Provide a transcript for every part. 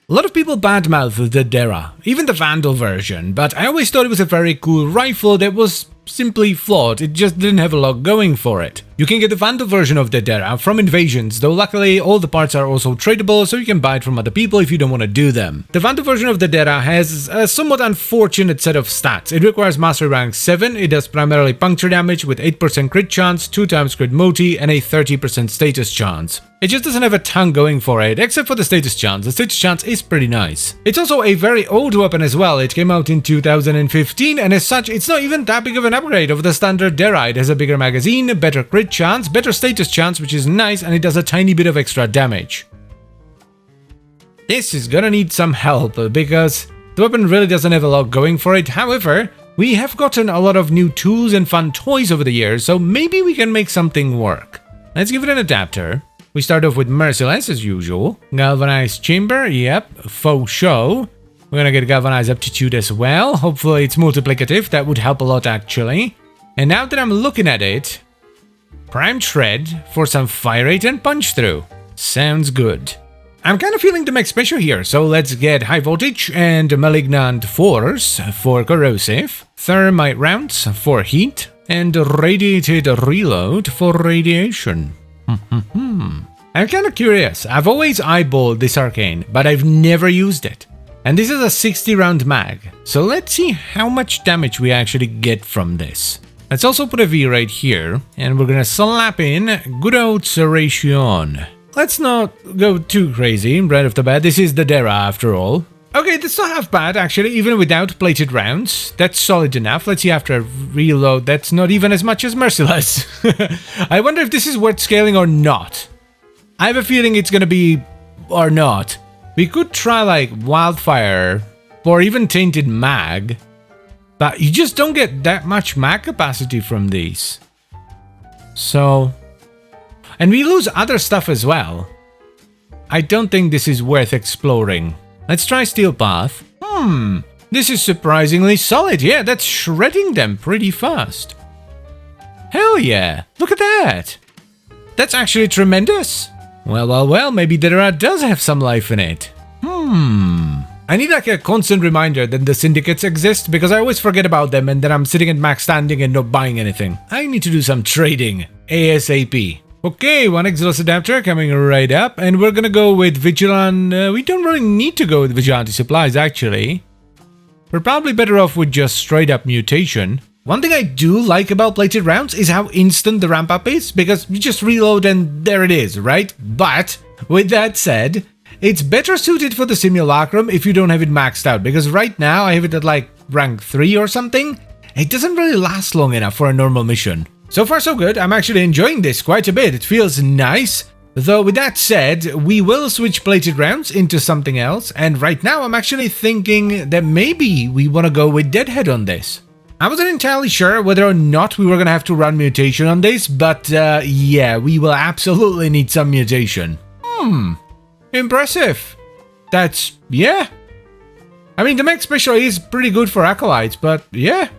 A lot of people badmouth the Dera, even the Vandal version, but I always thought it was a very cool rifle that was simply flawed. It just didn't have a lot going for it. You can get the Vandal version of the Dera from Invasions, though luckily all the parts are also tradable, so you can buy it from other people if you don't want to do them. The Vandal version of the Dera has a somewhat unfortunate set of stats. It requires Mastery Rank 7, it does primarily puncture damage with 8% crit chance, 2 times crit multi, and a 30% status chance. It just doesn't have a ton going for it, except for the status chance. The status chance is pretty nice. It's also a very old weapon as well. It came out in 2015, and as such, it's not even that big of an upgrade over the standard Dera. It has a bigger magazine, better crit chance, better status chance, which is nice, and it does a tiny bit of extra damage. This is gonna need some help, because the weapon really doesn't have a lot going for it. However, we have gotten a lot of new tools and fun toys over the years, so maybe we can make something work. Let's give it an adapter. We start off with Merciless as usual. Galvanized Chamber, yep, faux show. We're gonna get Galvanized Aptitude as well. Hopefully it's multiplicative, that would help a lot actually. And now that I'm looking at it, Prime Shred for some fire rate and punch through. Sounds good. I'm kind of feeling the max special here, so let's get High Voltage and Malignant Force for corrosive, Thermite Rounds for heat, and Radiated Reload for radiation. I'm kind of curious. I've always eyeballed this arcane, but I've never used it. And this is a 60 round mag, so let's see how much damage we actually get from this. Let's also put a V right here, and we're gonna slap in good old Serration. Let's not go too crazy right off the bat. This is the Dera after all. Okay, that's not half bad actually, even without plated rounds. That's solid enough. Let's see after a reload, that's not even as much as Merciless. I wonder if this is worth scaling or not. I have a feeling it's gonna be or not. We could try like Wildfire or even Tainted Mag, but you just don't get that much mag capacity from these. So, and we lose other stuff as well. I don't think this is worth exploring. Let's try Steel Path. This is surprisingly solid. Yeah, that's shredding them pretty fast. Hell yeah, look at that. That's actually tremendous. Well, maybe Dera does have some life in it. I need like a constant reminder that the syndicates exist, because I always forget about them and then I'm sitting at max standing and not buying anything. I need to do some trading ASAP. Okay, one Exilus adapter coming right up, and we're gonna go with Vigilante. We don't really need to go with Vigilante supplies, actually. We're probably better off with just straight up mutation. One thing I do like about plated rounds is how instant the ramp up is, because you just reload and there it is, right? But, with that said, it's better suited for the Simulacrum if you don't have it maxed out, because right now I have it at like rank 3 or something. It doesn't really last long enough for a normal mission. So far so good, I'm actually enjoying this quite a bit, it feels nice. Though with that said, we will switch plated rounds into something else, and right now I'm actually thinking that maybe we want to go with Deadhead on this. I wasn't entirely sure whether or not we were going to have to run mutation on this, but yeah, we will absolutely need some mutation. Impressive. That's, yeah. I mean, the max special is pretty good for Acolytes, but yeah,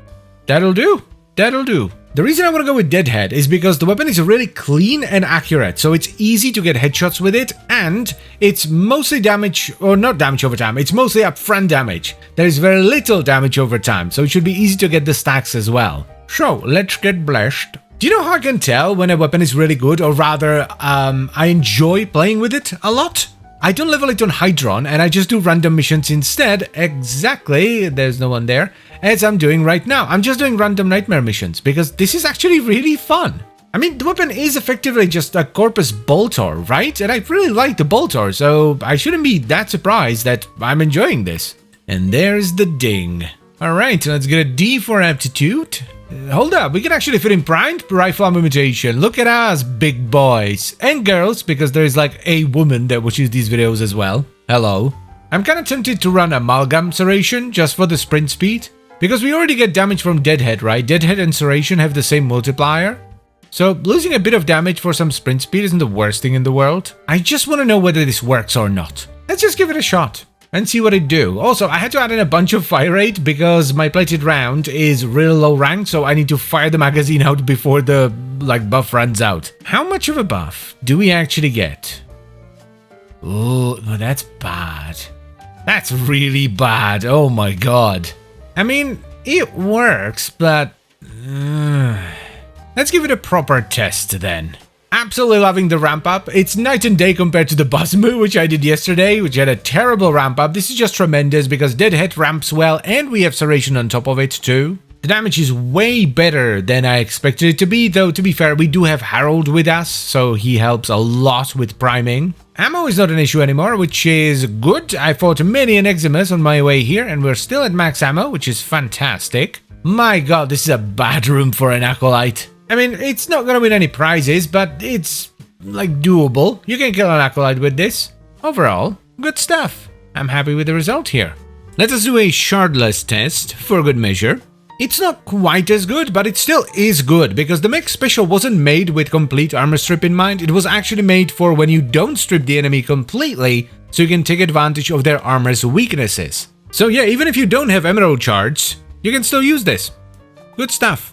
that'll do. That'll do. The reason I want to go with Deadhead is because the weapon is really clean and accurate, so it's easy to get headshots with it, and it's mostly damage, or not damage over time, it's mostly upfront damage. There is very little damage over time, so it should be easy to get the stacks as well. So, let's get blessed. Do you know how I can tell when a weapon is really good, or rather, I enjoy playing with it a lot? I don't level it on Hydron, and I just do random missions instead, exactly, there's no one there, as I'm doing right now. I'm just doing random nightmare missions, because this is actually really fun. I mean, the weapon is effectively just a Corpus Boltor, right? And I really like the Boltor, so I shouldn't be that surprised that I'm enjoying this. And there's the ding. Alright, let's get a D for aptitude. Hold up, we can actually fit in primed rifle ammo mutation. Look at us, big boys. And girls, because there is like a woman that watches these videos as well. Hello. I'm kind of tempted to run Amalgam Serration just for the sprint speed. Because we already get damage from Deadhead, right? Deadhead and Serration have the same multiplier. So losing a bit of damage for some sprint speed isn't the worst thing in the world. I just want to know whether this works or not. Let's just give it a shot and see what it do. Also, I had to add in a bunch of fire rate because my plated round is real low rank, so I need to fire the magazine out before the buff runs out. How much of a buff do we actually get? Oh, no, that's bad. That's really bad. Oh my god. I mean, it works, but... let's give it a proper test then. Absolutely loving the ramp up. It's night and day compared to the Basmu, which I did yesterday, which had a terrible ramp up. This is just tremendous because Deadhead ramps well and we have Serration on top of it too. The damage is way better than I expected it to be, though to be fair, we do have Harold with us, so he helps a lot with priming. Ammo is not an issue anymore, which is good. I fought many an Eximus on my way here and we're still at max ammo, which is fantastic. My god, this is a bad room for an Acolyte. I mean, it's not gonna win any prizes, but it's, like, doable. You can kill an Acolyte with this. Overall, good stuff. I'm happy with the result here. Let us do a shardless test, for good measure. It's not quite as good, but it still is good, because the mech special wasn't made with complete armor strip in mind. It was actually made for when you don't strip the enemy completely, so you can take advantage of their armor's weaknesses. So yeah, even if you don't have emerald shards, you can still use this. Good stuff.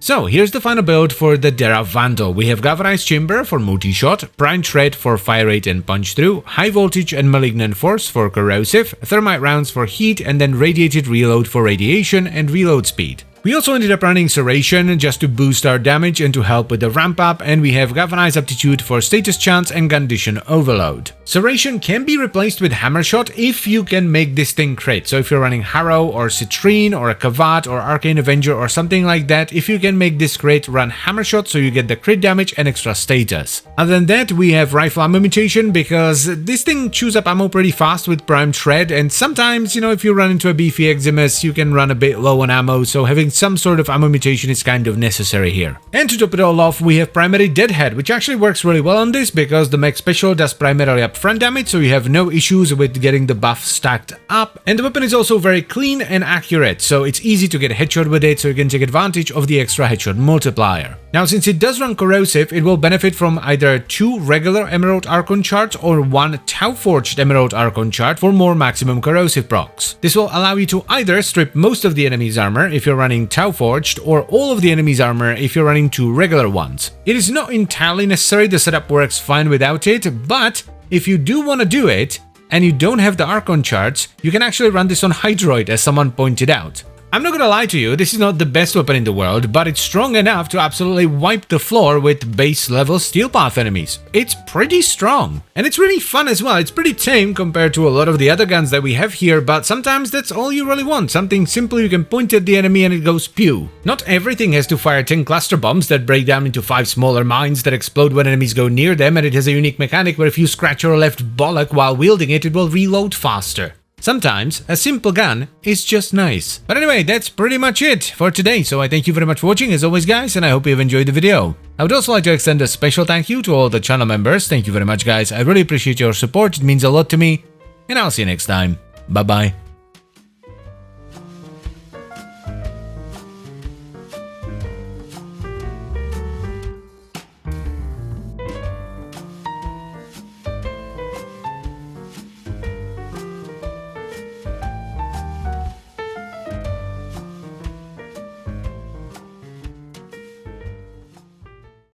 So here's the final build for the Dera Vandal. We have Galvanized Chamber for multi-shot, Prime Shred for fire rate and punch through, High Voltage and Malignant Force for corrosive, Thermite rounds for heat, and then Radiated Reload for radiation and reload speed. We also ended up running Serration just to boost our damage and to help with the ramp up, and we have Galvanized Aptitude for status chance and condition overload. Serration can be replaced with Hammer Shot if you can make this thing crit. So if you're running Harrow or Citrine or a Kavat or Arcane Avenger or something like that, if you can make this crit, run Hammer Shot so you get the crit damage and extra status. Other than that, we have Rifle Ammo Mutation because this thing chews up ammo pretty fast with Prime Shred, and sometimes, you know, if you run into a beefy Eximus, you can run a bit low on ammo, so having some sort of ammo mutation is kind of necessary here. And to top it all off, we have Primary Deadhead, which actually works really well on this because the mech special does primarily upfront damage, so you have no issues with getting the buff stacked up. And the weapon is also very clean and accurate, so it's easy to get a headshot with it, so you can take advantage of the extra headshot multiplier. Now, since it does run corrosive, it will benefit from either 2 regular Emerald Archon shards or 1 Tau Forged Emerald Archon shard for more maximum corrosive procs. This will allow you to either strip most of the enemy's armor if you're running Tau Forged, or all of the enemy's armor if you're running 2 regular ones. It is not entirely necessary, the setup works fine without it, but if you do want to do it, and you don't have the Archon shards, you can actually run this on Hydroid, as someone pointed out. I'm not gonna lie to you, this is not the best weapon in the world, but it's strong enough to absolutely wipe the floor with base level Steel Path enemies. It's pretty strong. And it's really fun as well. It's pretty tame compared to a lot of the other guns that we have here, but sometimes that's all you really want. Something simple you can point at the enemy and it goes pew. Not everything has to fire 10 cluster bombs that break down into 5 smaller mines that explode when enemies go near them, and it has a unique mechanic where if you scratch your left bollock while wielding it, it will reload faster. Sometimes a simple gun is just nice. But anyway, that's pretty much it for today, so I thank you very much for watching as always, guys, and I hope you've enjoyed the video. I would also like to extend a special thank you to all the channel members. Thank you very much, guys. I really appreciate your support, it means a lot to me, and I'll see you next time. Bye bye.